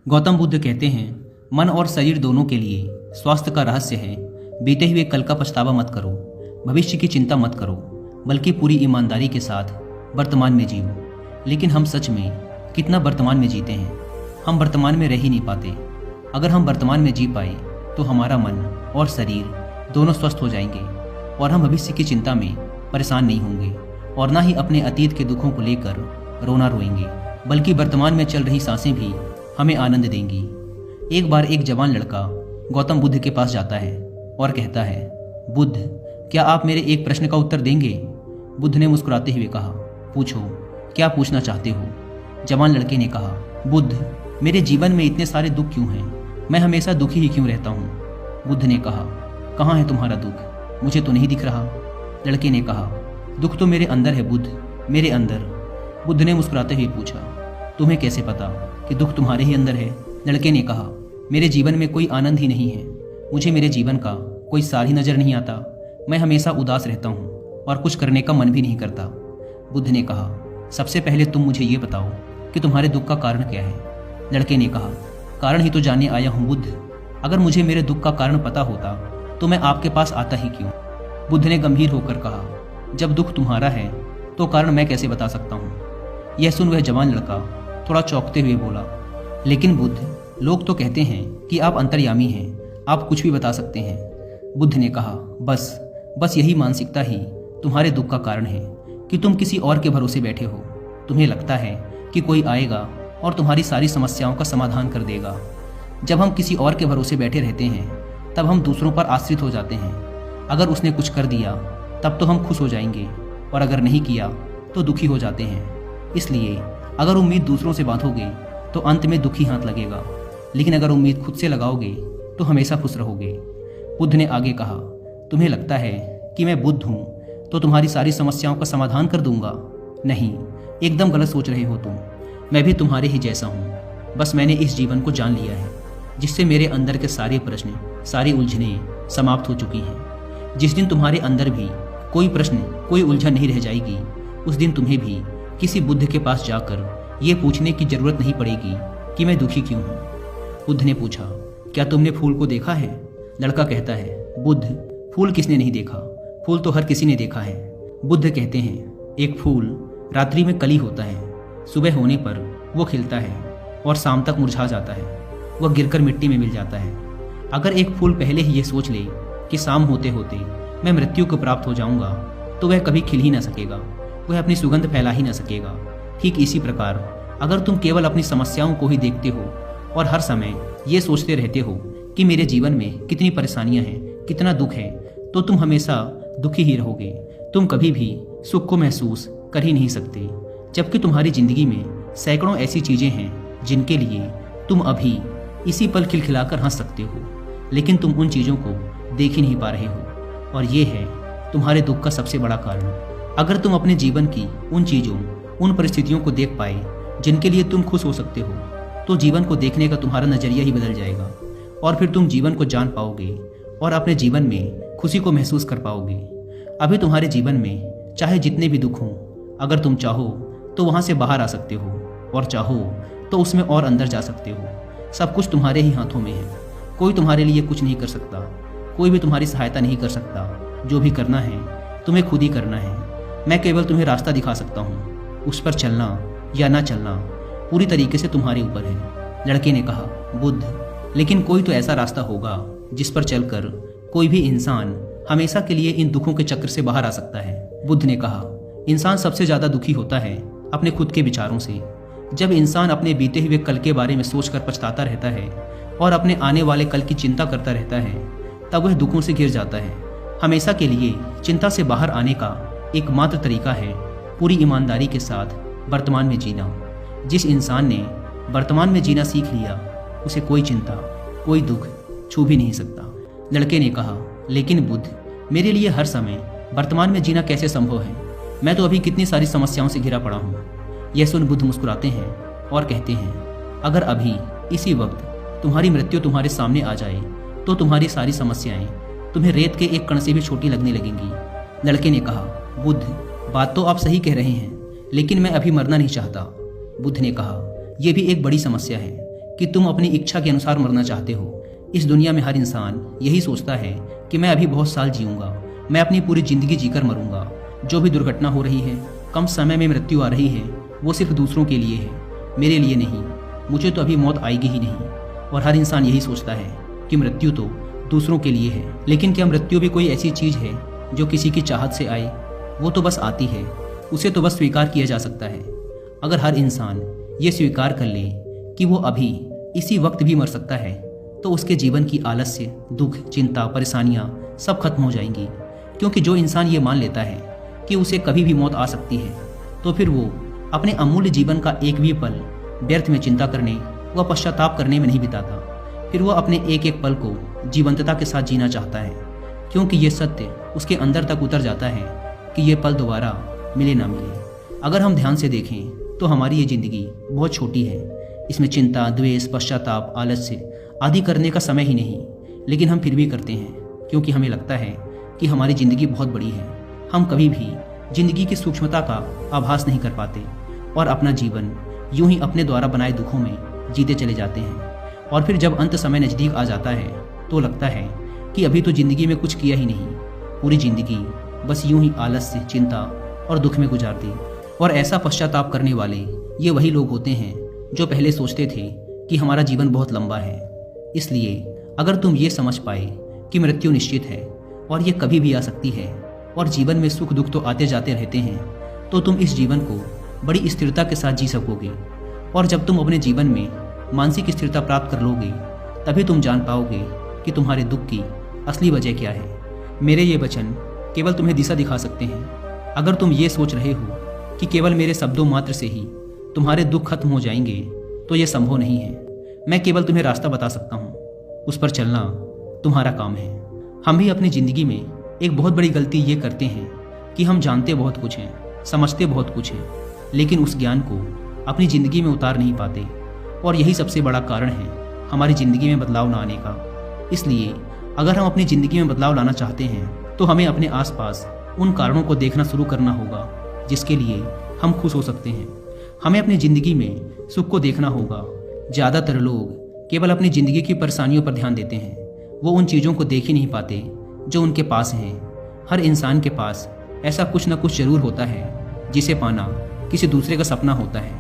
गौतम बुद्ध कहते हैं, मन और शरीर दोनों के लिए स्वास्थ्य का रहस्य है बीते हुए कल का पछतावा मत करो, भविष्य की चिंता मत करो, बल्कि पूरी ईमानदारी के साथ वर्तमान में जियो। लेकिन हम सच में कितना वर्तमान में जीते हैं? हम वर्तमान में रह ही नहीं पाते। अगर हम वर्तमान में जी पाए तो हमारा मन और शरीर दोनों स्वस्थ हो जाएंगे और हम भविष्य की चिंता में परेशान नहीं होंगे और ना ही अपने अतीत के दुखों को लेकर रोना रोएंगे, बल्कि वर्तमान में चल रही सांसें भी हमें आनंद देंगी। एक बार एक जवान लड़का गौतम बुद्ध के पास जाता है और कहता है, बुद्ध, क्या आप मेरे एक प्रश्न का उत्तर देंगे? बुद्ध ने मुस्कुराते हुए कहा, पूछो, क्या पूछना चाहते हो? जवान लड़के ने कहा, बुद्ध, मेरे जीवन में इतने सारे दुख क्यों हैं? मैं हमेशा दुखी ही क्यों रहता हूँ? बुद्ध ने कहा, कहाँ है तुम्हारा दुख? मुझे तो नहीं दिख रहा। लड़के ने कहा, दुख तो मेरे अंदर है बुद्ध, मेरे अंदर। बुद्ध ने मुस्कुराते हुए पूछा, तुम्हें कैसे पता कि दुख तुम्हारे ही अंदर है? लड़के ने कहा, मेरे जीवन में कोई आनंद ही नहीं है, मुझे मेरे जीवन का कोई सार ही नजर नहीं आता। मैं हमेशा उदास रहता हूँ और कुछ करने का मन भी नहीं करता। बुद्ध ने कहा, सबसे पहले तुम मुझे ये बताओ कि तुम्हारे दुख का कारण क्या है? लड़के ने कहा, कारण ही तो जानने आया हूँ बुद्ध। अगर मुझे मेरे दुख का कारण पता होता तो मैं आपके पास आता ही क्यों? बुद्ध ने गंभीर होकर कहा, जब दुख तुम्हारा है तो कारण मैं कैसे बता सकता हूँ? यह सुन वह जवान लड़का थोड़ा चौंकते हुए बोला, लेकिन बुद्ध, लोग तो कहते हैं कि आप अंतर्यामी हैं, आप कुछ भी बता सकते हैं। बुद्ध ने कहा, बस यही मानसिकता ही तुम्हारे दुख का कारण है कि तुम किसी और के भरोसे बैठे हो। तुम्हें लगता है कि कोई आएगा और तुम्हारी सारी समस्याओं का समाधान कर देगा। जब हम किसी और के भरोसे बैठे रहते हैं तब हम दूसरों पर आश्रित हो जाते हैं। अगर उसने कुछ कर दिया तब तो हम खुश हो जाएंगे और अगर नहीं किया तो दुखी हो जाते हैं। इसलिए अगर उम्मीद दूसरों से बांधोगे तो अंत में दुखी हाथ लगेगा, लेकिन अगर उम्मीद खुद से लगाओगे तो हमेशा खुश रहोगे। बुद्ध ने आगे कहा, तुम्हें लगता है कि मैं बुद्ध हूँ तो तुम्हारी सारी समस्याओं का समाधान कर दूंगा? नहीं, एकदम गलत सोच रहे हो तुम। मैं भी तुम्हारे ही जैसा हूँ, बस मैंने इस जीवन को जान लिया है जिससे मेरे अंदर के सारे प्रश्न, सारी उलझनें समाप्त हो चुकी हैं। जिस दिन तुम्हारे अंदर भी कोई प्रश्न, कोई उलझन नहीं रह जाएगी, उस दिन तुम्हें भी किसी बुद्ध के पास जाकर ये पूछने की जरूरत नहीं पड़ेगी कि मैं दुखी क्यों हूँ। बुद्ध ने पूछा, क्या तुमने फूल को देखा है? लड़का कहता है, बुद्ध, फूल किसने नहीं देखा? फूल तो हर किसी ने देखा है। बुद्ध कहते हैं, एक फूल रात्रि में कली होता है, सुबह होने पर वो खिलता है और शाम तक मुरझा जाता है, वह गिरकर मिट्टी में मिल जाता है। अगर एक फूल पहले ही ये सोच ले कि शाम होते होते मैं मृत्यु को प्राप्त हो जाऊंगा तो वह कभी खिल ही ना सकेगा, वह अपनी सुगंध फैला ही ना सकेगा। ठीक इसी प्रकार अगर तुम केवल अपनी समस्याओं को ही देखते हो और हर समय ये सोचते रहते हो कि मेरे जीवन में कितनी परेशानियां हैं, कितना दुख है, तो तुम हमेशा दुखी ही रहोगे। तुम कभी भी सुख को महसूस कर ही नहीं सकते, जबकि तुम्हारी जिंदगी में सैकड़ों ऐसी चीजें हैं जिनके लिए तुम अभी इसी पल खिलखिलाकर हंस सकते हो, लेकिन तुम उन चीज़ों को देख ही नहीं पा रहे हो और ये है तुम्हारे दुख का सबसे बड़ा कारण। अगर तुम अपने जीवन की उन चीज़ों, उन परिस्थितियों को देख पाए जिनके लिए तुम खुश हो सकते हो, तो जीवन को देखने का तुम्हारा नज़रिया ही बदल जाएगा और फिर तुम जीवन को जान पाओगे और अपने जीवन में खुशी को महसूस कर पाओगे। अभी तुम्हारे जीवन में चाहे जितने भी दुख हों, अगर तुम चाहो तो वहाँ से बाहर आ सकते हो और चाहो तो उसमें और अंदर जा सकते हो। सब कुछ तुम्हारे ही हाथों में है। कोई तुम्हारे लिए कुछ नहीं कर सकता, कोई भी तुम्हारी सहायता नहीं कर सकता। जो भी करना है तुम्हें खुद ही करना है। मैं केवल तुम्हें रास्ता दिखा सकता हूँ, उस पर चलना या ना चलना पूरी तरीके से तुम्हारे ऊपर है। लड़के ने कहा, बुद्ध, लेकिन कोई तो ऐसा रास्ता होगा जिस पर चलकर कोई भी इंसान हमेशा के लिए इन दुखों के चक्र से बाहर आ सकता है। बुद्ध ने कहा, इंसान सबसे ज़्यादा दुखी होता है अपने खुद के विचारों से। जब इंसान अपने बीते हुए कल के बारे में सोचकर पछताता रहता है और अपने आने वाले कल की चिंता करता रहता है, तब वह दुखों से घिर जाता है। हमेशा के लिए चिंता से बाहर आने का एकमात्र तरीका है पूरी ईमानदारी के साथ वर्तमान में जीना। जिस इंसान ने वर्तमान में जीना सीख लिया, उसे कोई चिंता, कोई दुख छू भी नहीं सकता। लड़के ने कहा, लेकिन बुद्ध, मेरे लिए हर समय वर्तमान में जीना कैसे संभव है? मैं तो अभी कितनी सारी समस्याओं से घिरा पड़ा हूँ। यह सुन बुद्ध मुस्कुराते हैं और कहते हैं, अगर अभी इसी वक्त तुम्हारी मृत्यु तुम्हारे सामने आ जाए तो तुम्हारी सारी समस्याएं तुम्हें रेत के एक कण से भी छोटी लगने लगेंगी। लड़के ने कहा, बुद्ध, बात तो आप सही कह रहे हैं, लेकिन मैं अभी मरना नहीं चाहता। बुद्ध ने कहा, यह भी एक बड़ी समस्या है कि तुम अपनी इच्छा के अनुसार मरना चाहते हो। इस दुनिया में हर इंसान यही सोचता है कि मैं अभी बहुत साल जीऊँगा, मैं अपनी पूरी ज़िंदगी जीकर मरूंगा। जो भी दुर्घटना हो रही है, कम समय में मृत्यु आ रही है, वो सिर्फ दूसरों के लिए है, मेरे लिए नहीं। मुझे तो अभी मौत आएगी ही नहीं। और हर इंसान यही सोचता है कि मृत्यु तो दूसरों के लिए है। लेकिन क्या मृत्यु भी कोई ऐसी चीज़ है जो किसी की चाहत से आए? वो तो बस आती है, उसे तो बस स्वीकार किया जा सकता है। अगर हर इंसान ये स्वीकार कर ले कि वो अभी इसी वक्त भी मर सकता है, तो उसके जीवन की आलस्य, दुख, चिंता, परेशानियाँ सब खत्म हो जाएंगी। क्योंकि जो इंसान ये मान लेता है कि उसे कभी भी मौत आ सकती है, तो फिर वो अपने अमूल्य जीवन का एक भी पल व्यर्थ में चिंता करने व पश्चाताप करने में नहीं बिताता। फिर वो अपने एक एक पल को जीवंतता के साथ जीना चाहता है, क्योंकि ये सत्य उसके अंदर तक उतर जाता है कि ये पल दोबारा मिले ना मिले। अगर हम ध्यान से देखें तो हमारी ये ज़िंदगी बहुत छोटी है। इसमें चिंता, द्वेष, पश्चाताप, आलस्य आदि करने का समय ही नहीं, लेकिन हम फिर भी करते हैं क्योंकि हमें लगता है कि हमारी ज़िंदगी बहुत बड़ी है। हम कभी भी ज़िंदगी की सूक्ष्मता का आभास नहीं कर पाते और अपना जीवन यूं ही अपने द्वारा बनाए दुखों में जीते चले जाते हैं। और फिर जब अंत समय नज़दीक आ जाता है तो लगता है कि अभी तो ज़िंदगी में कुछ किया ही नहीं, पूरी ज़िंदगी बस यूं ही आलस्य, चिंता और दुख में गुजार दी। और ऐसा पश्चाताप करने वाले ये वही लोग होते हैं जो पहले सोचते थे कि हमारा जीवन बहुत लंबा है। इसलिए अगर तुम ये समझ पाए कि मृत्यु निश्चित है और ये कभी भी आ सकती है और जीवन में सुख दुख तो आते जाते रहते हैं, तो तुम इस जीवन को बड़ी स्थिरता के साथ जी सकोगे। और जब तुम अपने जीवन में मानसिक स्थिरता प्राप्त कर लोगे, तभी तुम जान पाओगे कि तुम्हारे दुख की असली वजह क्या है। मेरे ये वचन केवल तुम्हें दिशा दिखा सकते हैं। अगर तुम ये सोच रहे हो कि केवल मेरे शब्दों मात्र से ही तुम्हारे दुख खत्म हो जाएंगे, तो ये संभव नहीं है। मैं केवल तुम्हें रास्ता बता सकता हूँ, उस पर चलना तुम्हारा काम है। हम भी अपनी ज़िंदगी में एक बहुत बड़ी गलती ये करते हैं कि हम जानते बहुत कुछ हैं, समझते बहुत कुछ हैं, लेकिन उस ज्ञान को अपनी ज़िंदगी में उतार नहीं पाते। और यही सबसे बड़ा कारण है हमारी ज़िंदगी में बदलाव ना आने का। इसलिए अगर हम अपनी ज़िंदगी में बदलाव लाना चाहते हैं, तो हमें अपने आसपास उन कारणों को देखना शुरू करना होगा जिसके लिए हम खुश हो सकते हैं। हमें अपनी ज़िंदगी में सुख को देखना होगा। ज़्यादातर लोग केवल अपनी ज़िंदगी की परेशानियों पर ध्यान देते हैं, वो उन चीज़ों को देख ही नहीं पाते जो उनके पास हैं। हर इंसान के पास ऐसा कुछ न कुछ जरूर होता है जिसे पाना किसी दूसरे का सपना होता है,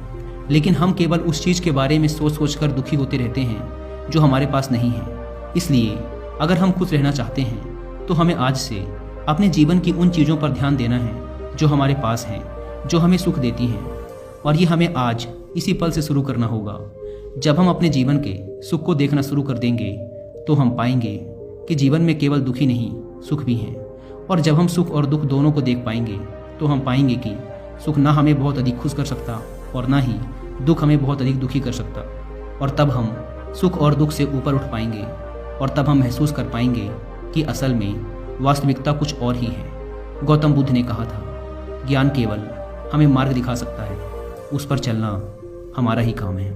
लेकिन हम केवल उस चीज़ के बारे में सोच सोच कर दुखी होते रहते हैं जो हमारे पास नहीं है। इसलिए अगर हम खुश रहना चाहते हैं तो हमें आज से अपने जीवन की उन चीज़ों पर ध्यान देना है जो हमारे पास हैं, जो हमें सुख देती हैं। और ये हमें आज इसी पल से शुरू करना होगा। जब हम अपने जीवन के सुख को देखना शुरू कर देंगे तो हम पाएंगे कि जीवन में केवल दुख ही नहीं, सुख भी हैं। और जब हम सुख और दुख दोनों को देख पाएंगे तो हम पाएंगे कि सुख ना हमें बहुत अधिक खुश कर सकता और ना ही दुख हमें बहुत अधिक दुखी कर सकता। और तब हम सुख और दुख से ऊपर उठ पाएंगे और तब हम महसूस कर पाएंगे कि असल में वास्तविकता कुछ और ही है। गौतम बुद्ध ने कहा था, ज्ञान केवल हमें मार्ग दिखा सकता है, उस पर चलना हमारा ही काम है।